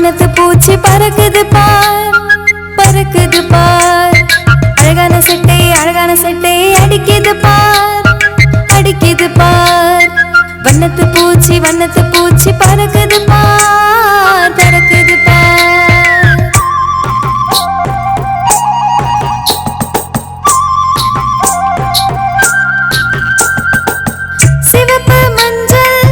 வண்ணத்து பூச்சி பறக்குது பார், பறக்குது பார். அழகான சட்டை அடிக்குது பார், அடிக்குது பார். வண்ணத்து பூச்சி பறக்குது பார், பறக்குது பார். சிவப்பு மஞ்சள்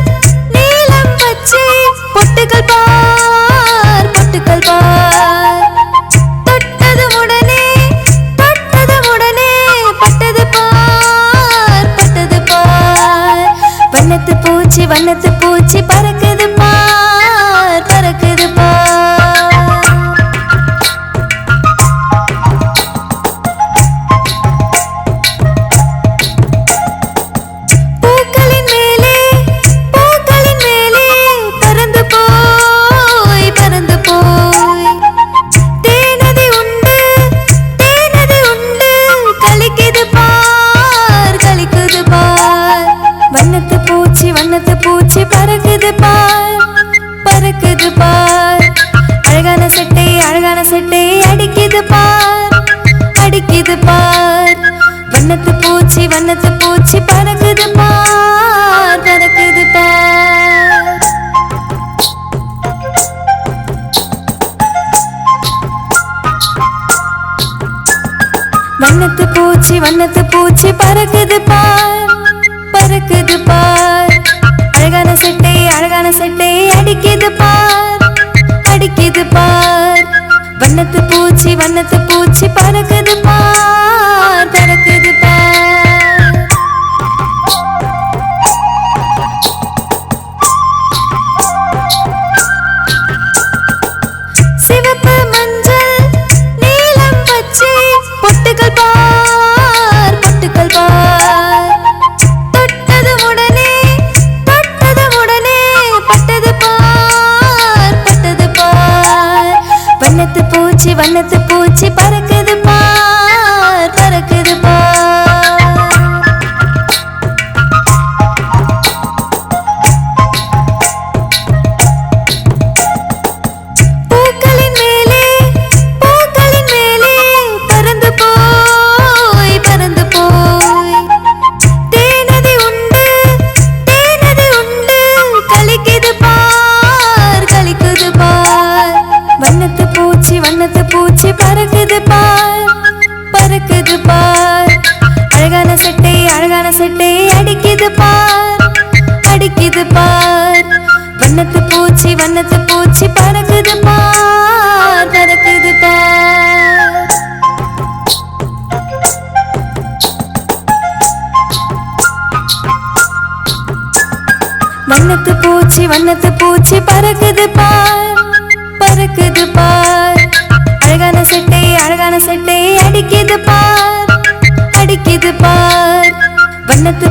நீலம் பச்சை பொட்டுகள் பார், பொட்டுகள் பார். தொட்டதும் உடனே பட்டது பார், பட்டது பார். வண்ணத்து பூச்சி பறக்குது பார், பறக்குது பார். பூக்களின் மேலே பறந்து போய், பறந்து போய். தேனதி உண்டு கலிக்குது பார், கலிக்குது பார். வண்ணத்து பூச்சி பறக்குது பார், பறக்குது பார். அழகான சட்டை அடிக்குது பார், அடிக்குது பார். வண்ணத்து பூச்சி பறக்குது பார், பறக்குது பார். வண்ணத்து பூச்சி பறக்குது பார், பறக்குது பார். அழகான சட்டை அடிக்குது பார், அடிக்குது பார். வண்ணத்து பூச்சி பறக்குது பார், பறக்குது பார். சிவப்பு மஞ்சள் நீலம் பச்சை பொட்டுகள் பார், பொட்டுகள் பார். தொட்டதும் உடனே பட்டது பார், பட்டது பார். வண்ணத்து பூச்சி பறக்குது பார், பறக்குது பார். பூக்களின் மேலே பறந்து போய், பறந்து போய். தேனதி உண்டு கலிக்குது பார், கலிக்குது பார். வண்ணத்து பூச்சி பறக்குது பார், பறக்குது பார். அழகான சட்டை அடிக்குது பார், அடிக்குது பார். வண்ணத்து பூச்சி பறக்குது பார், பறக்குது பார். வண்ணத்து பூச்சி பறக்குது பார், பறக்குது பார். அழகான சட்டை அடிக்குது பார், அடிக்குது பார். வண்ணத்து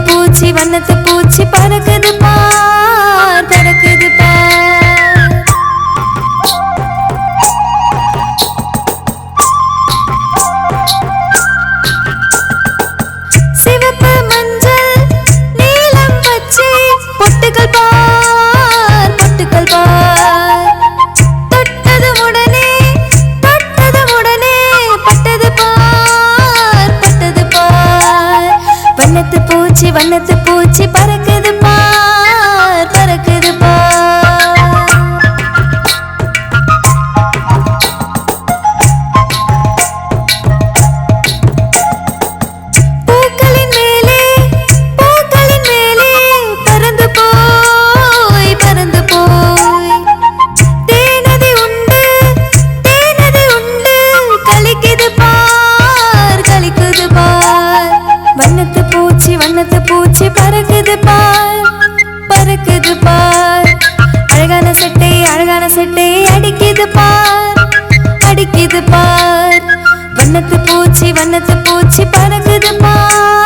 பூச்சி பறக்குது பார், பறக்குது பார். சிவப்பு மஞ்சள் நீலம் பச்சை பொட்டுகள் பார், பொட்டுகள் பார். தொட்டதும் உடனே பட்டது பார், பட்டது பார். வண்ணத்து பூச்சி பறக்குது பார், பறக்குது பார். பூக்களின் மேலே பறந்து போய், பறந்து போய். தேனதி உண்டு கலிக்குது பார், கலிக்குது பார். வண்ணத்து பூச்சி பறக்குது பார், பறக்குது பார். அழகான சட்டை அடிக்குது பார், அடிக்குது பார். வண்ணத்து பூச்சி பறக்குது பார்.